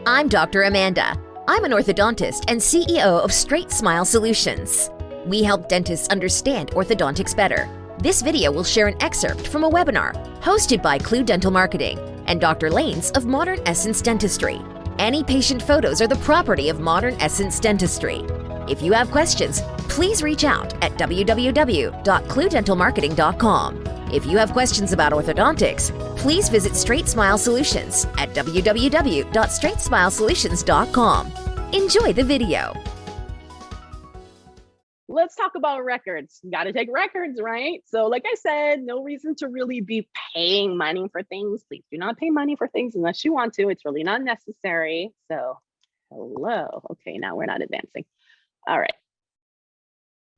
I'm Dr. Amanda. I'm an orthodontist and CEO of StraightSmile Solutions. We help dentists understand orthodontics better. This video will share an excerpt from a webinar hosted by Clue Dental Marketing and Dr. Lanes of Modern Essence Dentistry. Any patient photos are the property of Modern Essence Dentistry. If you have questions, please reach out at www.cluedentalmarketing.com. If you have questions about orthodontics, please visit StraightSmile Solutions at www.straightsmilesolutions.com. Enjoy the video. Let's talk about records. You got to take records, right? So like I said, no reason to really be paying money for things. Please do not pay money for things unless you want to. It's really not necessary. So hello. Okay, now we're not advancing. All right.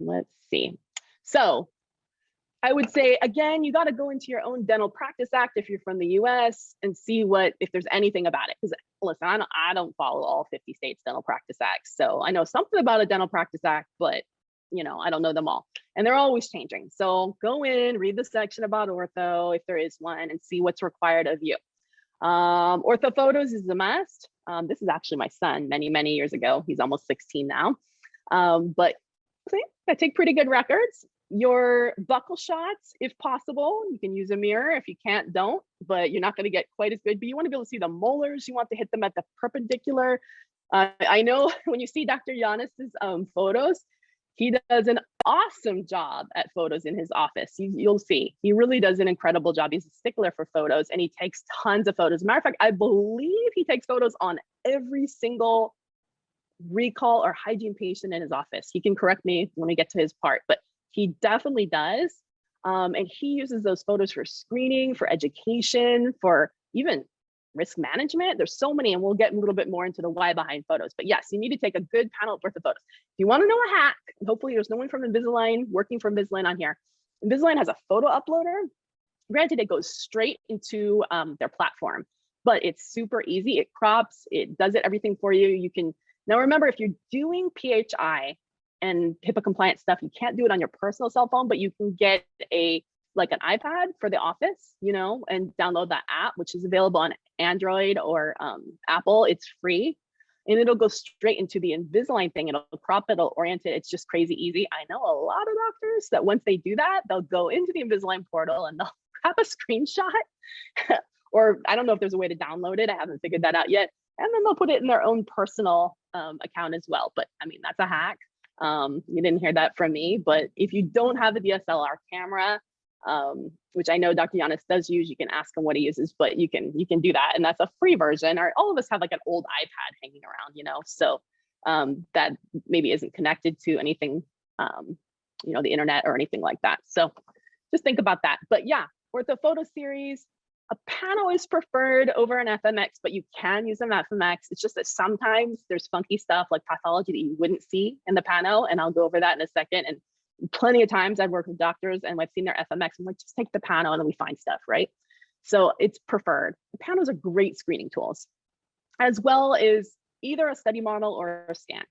Let's see. So I would say, again, you got to go into your own Dental Practice Act if you're from the US and see if there's anything about it. Because listen, I don't follow all 50 states Dental Practice Acts. So I know something about a Dental Practice Act, but I don't know them all. And they're always changing. So go in, read the section about ortho, if there is one, and see what's required of you. Ortho photos is a must. This is actually my son many, many years ago. He's almost 16 now. But see, I take pretty good records. Your buccal shots, if possible, you can use a mirror. If you can't, don't, but you're not going to get quite as good. But you want to be able to see the molars. You want to hit them at the perpendicular. I know when you see Dr. Giannis's photos, he does an awesome job at photos in his office. You'll see, he really does an incredible job. He's a stickler for photos and he takes tons of photos. As a matter of fact, I believe he takes photos on every single recall or hygiene patient in his office. He can correct me when we get to his part, but he definitely does. And he uses those photos for screening, for education, for even risk management. There's so many, and we'll get a little bit more into the why behind photos. But yes, you need to take a good panel of ortho photos. If you want to know a hack, hopefully there's no one from Invisalign working for Invisalign on here. Invisalign has a photo uploader. Granted, it goes straight into their platform, but it's super easy. It crops, it does everything for you. You can, now remember, if you're doing PHI and HIPAA compliant stuff, you can't do it on your personal cell phone, but you can get an iPad for the office, and download that app, which is available on Android or Apple. It's free, and it'll go straight into the Invisalign thing. It'll crop it, it'll orient it. It's just crazy easy. I know a lot of doctors that once they do that, they'll go into the Invisalign portal and they'll grab a screenshot, or I don't know if there's a way to download it. I haven't figured that out yet. And then they'll put it in their own personal account as well. But I mean, that's a hack. You didn't hear that from me, but if you don't have a DSLR camera, which I know Dr. Giannis does use, you can ask him what he uses, but you can do that. And that's a free version, or all of us have like an old iPad hanging around, so that maybe isn't connected to anything, the internet or anything like that. So just think about that. But yeah, ortho photo series, a panel is preferred over an FMX, but you can use an FMX. It's just that sometimes there's funky stuff like pathology that you wouldn't see in the panel. And I'll go over that in a second. And plenty of times I've worked with doctors and I've seen their FMX. I'm like, just take the panel and then we find stuff, right? So it's preferred. The panels are great screening tools, as well as either a study model or a scan,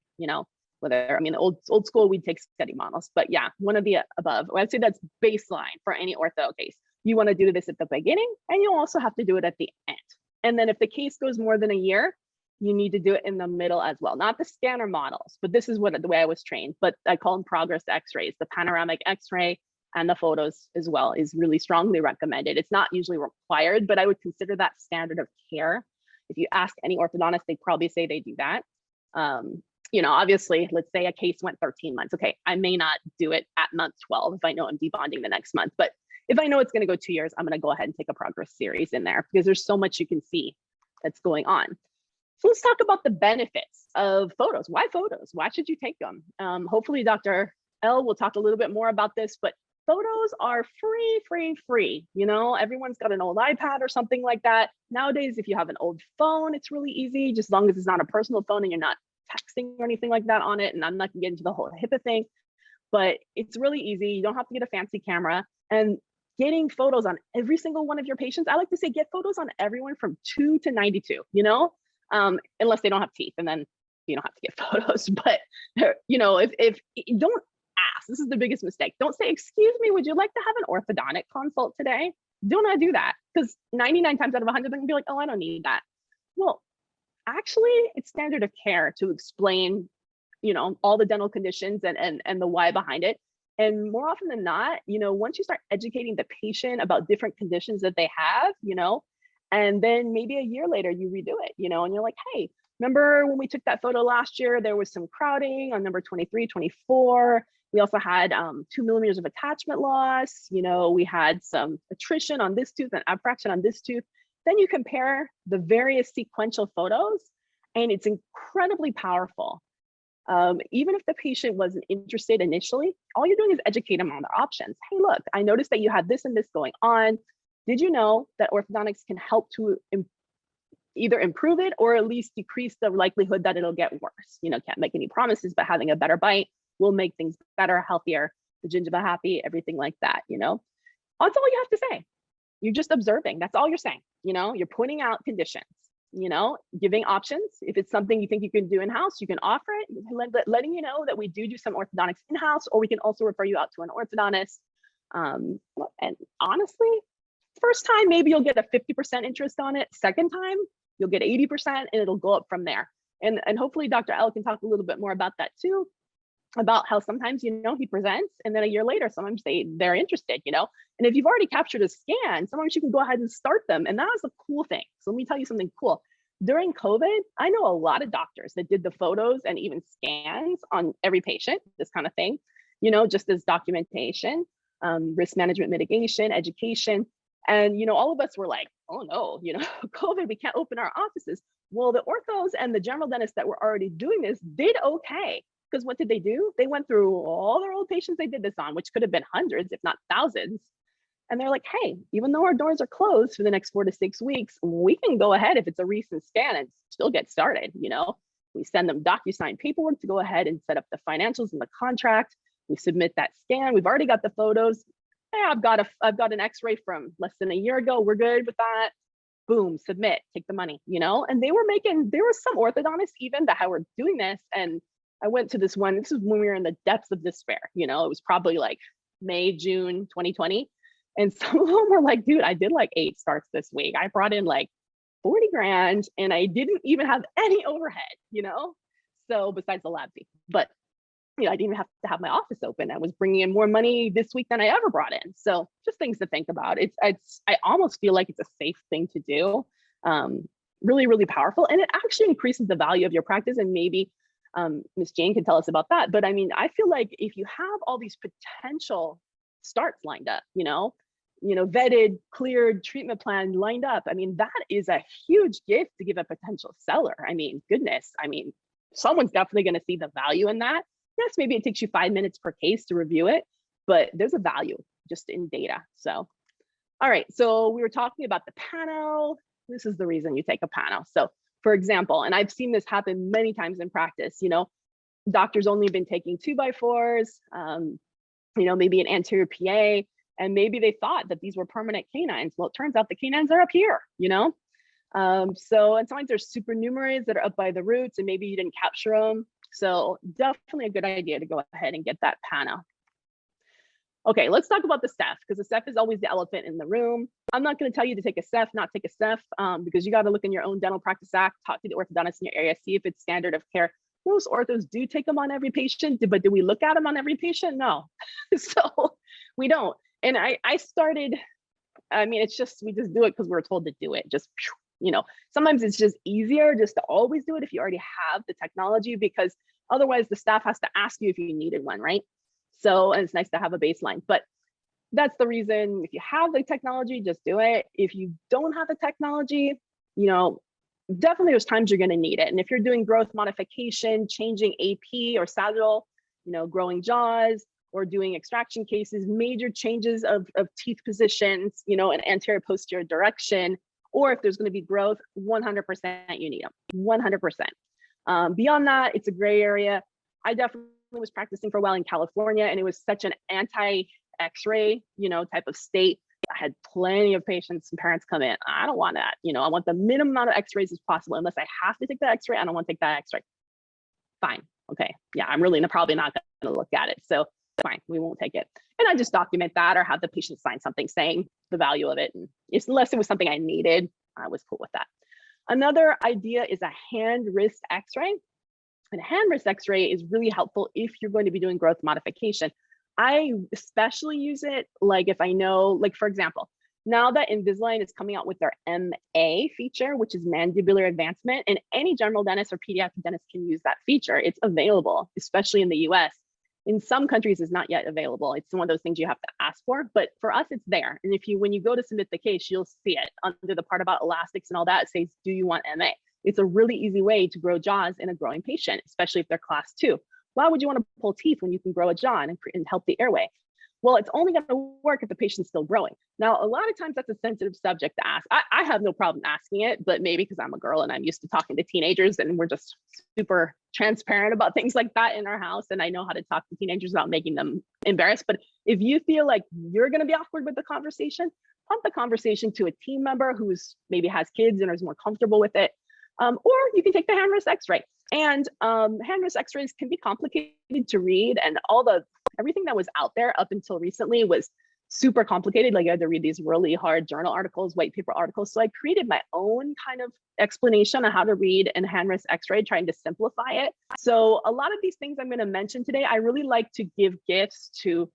old school, we'd take study models, but yeah, one of the above. I'd say that's baseline for any ortho case. You want to do this at the beginning, and you also have to do it at the end. And then if the case goes more than a year, you need to do it in the middle as well. Not the scanner models, but this is the way I was trained. But I call them progress x-rays. The panoramic x-ray and the photos as well is really strongly recommended. It's not usually required, but I would consider that standard of care. If you ask any orthodontist, they probably say they do that. Obviously, let's say a case went 13 months. Okay, I may not do it at month 12 if I know I'm debonding the next month, but if I know it's going to go 2 years, I'm going to go ahead and take a progress series in there because there's so much you can see that's going on. So let's talk about the benefits of photos. Why photos? Why should you take them? Hopefully Dr. L will talk a little bit more about this, but photos are free. Everyone's got an old iPad or something like that. Nowadays, if you have an old phone, it's really easy, just as long as it's not a personal phone and you're not texting or anything like that on it. And I'm not going to get into the whole HIPAA thing, but it's really easy. You don't have to get a fancy camera. And getting photos on every single one of your patients, I like to say get photos on everyone from 2 to 92, unless they don't have teeth, and then you don't have to get photos. But if don't ask, this is the biggest mistake. Don't say, excuse me, would you like to have an orthodontic consult today? Do not do that, because 99 times out of 100 they're gonna be like, oh, I don't need that. Well, actually it's standard of care to explain, all the dental conditions and the why behind it. And more often than not, once you start educating the patient about different conditions that they have, and then maybe a year later you redo it, and you're like, hey, remember when we took that photo last year, there was some crowding on number 23, 24. We also had 2 millimeters of attachment loss. We had some attrition on this tooth and abfraction on this tooth. Then you compare the various sequential photos, and it's incredibly powerful. Even if the patient wasn't interested initially, all you're doing is educate them on their options. Hey, look, I noticed that you had this and this going on. Did you know that orthodontics can help to either improve it or at least decrease the likelihood that it'll get worse? Can't make any promises, but having a better bite will make things better, healthier, the gingiva happy, everything like that, That's all you have to say. You're just observing. That's all you're saying. You're pointing out conditions, giving options. If it's something you think you can do in-house, you can offer it, letting you know that we do some orthodontics in-house, or we can also refer you out to an orthodontist. And honestly, first time, maybe you'll get a 50% interest on it. Second time, you'll get 80% and it'll go up from there. And hopefully Dr. L can talk a little bit more about that too, about how sometimes, he presents and then a year later, sometimes they're interested, and if you've already captured a scan, sometimes you can go ahead and start them. And that is the cool thing. So let me tell you something cool. During COVID, I know a lot of doctors that did the photos and even scans on every patient, this kind of thing, just as documentation, risk management, mitigation, education. And, all of us were like, oh no, COVID, we can't open our offices. Well, the orthos and the general dentists that were already doing this did okay. Because what did they do? They went through all their old patients they did this on, which could have been hundreds, if not thousands. And they're like, hey, even though our doors are closed for the next 4 to 6 weeks, we can go ahead if it's a recent scan and still get started. We send them DocuSign paperwork to go ahead and set up the financials and the contract. We submit that scan. We've already got the photos. Hey, I've got an X-ray from less than a year ago. We're good with that. Boom, submit, take the money, And there was some orthodontists even that were doing this. And I went to this one, this is when we were in the depths of despair, it was probably like May, June, 2020. And some of them were like, dude, I did like 8 starts this week. I brought in like 40 grand and I didn't even have any overhead, So besides the lab fee, but I didn't even have to have my office open. I was bringing in more money this week than I ever brought in. So just things to think about. I almost feel like it's a safe thing to do. Really, really powerful. And it actually increases the value of your practice. And maybe Ms. Jane can tell us about that. But I mean, I feel like if you have all these potential starts lined up, vetted, cleared treatment plan lined up, I mean, that is a huge gift to give a potential seller. I mean, goodness, someone's definitely going to see the value in that. Yes, maybe it takes you 5 minutes per case to review it, but there's a value just in data. So, all right, so we were talking about the pano. This is the reason you take a pano. So for example, and I've seen this happen many times in practice, doctors only been taking 2x4s, maybe an anterior PA, and maybe they thought that these were permanent canines. Well, it turns out the canines are up here, and sometimes there's supernumeraries that are up by the roots and maybe you didn't capture them. So definitely a good idea to go ahead and get that pano. Okay, let's talk about the Ceph, because the Ceph is always the elephant in the room. I'm not going to tell you to take a Ceph, not take a Ceph, because you got to look in your own dental practice act, talk to the orthodontist in your area, see if it's standard of care. Most orthos do take them on every patient, but do we look at them on every patient? No. So we don't. And I started, it's just, we just do it because we're told to do it. Just, sometimes it's just easier just to always do it if you already have the technology, because otherwise the staff has to ask you if you needed one, right? So, and it's nice to have a baseline, but that's the reason. If you have the technology, just do it. If you don't have the technology, definitely there's times you're going to need it. And if you're doing growth modification, changing AP or sagittal, growing jaws, or doing extraction cases, major changes of teeth positions, an anterior posterior direction, or if there's going to be growth, 100% you need them, 100%. Beyond that, it's a gray area. I definitely was practicing for a while in California, and it was such an anti-X-ray, type of state. I had plenty of patients and parents come in. I don't want that. I want the minimum amount of X-rays as possible. Unless I have to take the X-ray, I don't want to take that X-ray. Fine. Okay. Yeah, I'm really probably not going to look at it. So fine, we won't take it. And I just document that or have the patient sign something saying the value of it. And unless it was something I needed, I was cool with that. Another idea is a hand wrist x-ray. And hand wrist x-ray is really helpful if you're going to be doing growth modification. I especially use it like if I know, like for example, now that Invisalign is coming out with their MA feature, which is mandibular advancement, and any general dentist or pediatric dentist can use that feature. It's available, especially in the US. In some countries, it's not yet available. It's one of those things you have to ask for, but for us, it's there. And when you go to submit the case, you'll see it under the part about elastics and all that. It says, do you want MA? It's a really easy way to grow jaws in a growing patient, especially if they're class 2. Why would you want to pull teeth when you can grow a jaw and help the airway? Well, it's only going to work if the patient's still growing. Now, a lot of times that's a sensitive subject to ask. I have no problem asking it, but maybe because I'm a girl and I'm used to talking to teenagers and we're just super transparent about things like that in our house. And I know how to talk to teenagers without making them embarrassed. But if you feel like you're going to be awkward with the conversation, pump the conversation to a team member who's maybe has kids and is more comfortable with it. Or you can take the hand wrist x-ray. And hand wrist x-rays can be complicated to read, and everything that was out there up until recently was super complicated. Like, you had to read these really hard journal articles, white paper articles. So I created my own kind of explanation on how to read a hand wrist x-ray, trying to simplify it. So a lot of these things I'm going to mention today, I really like to give gifts to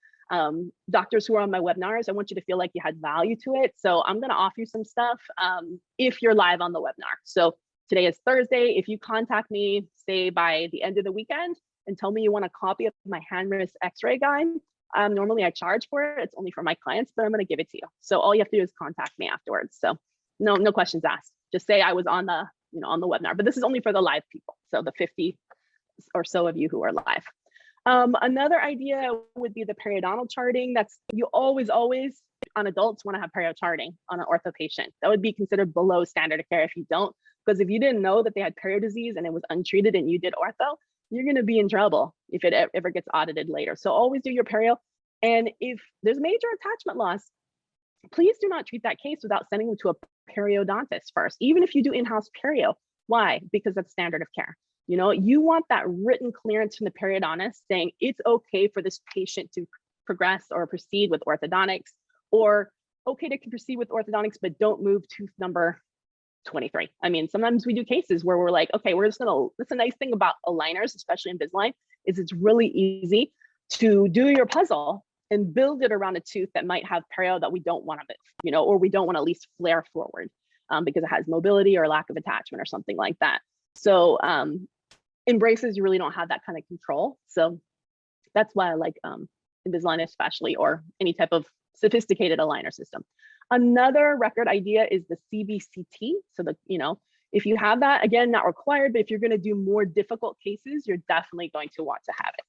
doctors who are on my webinars. I want you to feel like you had value to it. So I'm going to offer you some stuff if you're live on the webinar. So today is Thursday. If you contact me, say by the end of the weekend, and tell me you want a copy of my hand wrist x-ray guide, normally I charge for it. It's only for my clients, but I'm going to give it to you. So all you have to do is contact me afterwards. So no questions asked. Just say I was on the webinar, but this is only for the live people. So the 50 or so of you who are live. Another idea would be the periodontal charting. You always on adults want to have perio charting on an ortho patient. That would be considered below standard of care if you don't, because if you didn't know that they had perio disease and it was untreated and you did ortho, you're going to be in trouble if it ever gets audited later. So always do your perio. And if there's major attachment loss, please do not treat that case without sending them to a periodontist first, even if you do in-house perio. Why? Because that's standard of care. You want that written clearance from the periodontist saying it's okay for this patient to progress or proceed with orthodontics, or okay to proceed with orthodontics, but don't move tooth number 23. I mean, sometimes we do cases where we're like, okay, that's a nice thing about aligners, especially Invisalign, is it's really easy to do your puzzle and build it around a tooth that might have perio that we don't want to move, or we don't want to at least flare forward because it has mobility or lack of attachment or something like that. So in braces, you really don't have that kind of control. So that's why I like Invisalign especially, or any type of sophisticated aligner system. Another record idea is the CBCT. So if you have that, again, not required, but if you're going to do more difficult cases, you're definitely going to want to have it.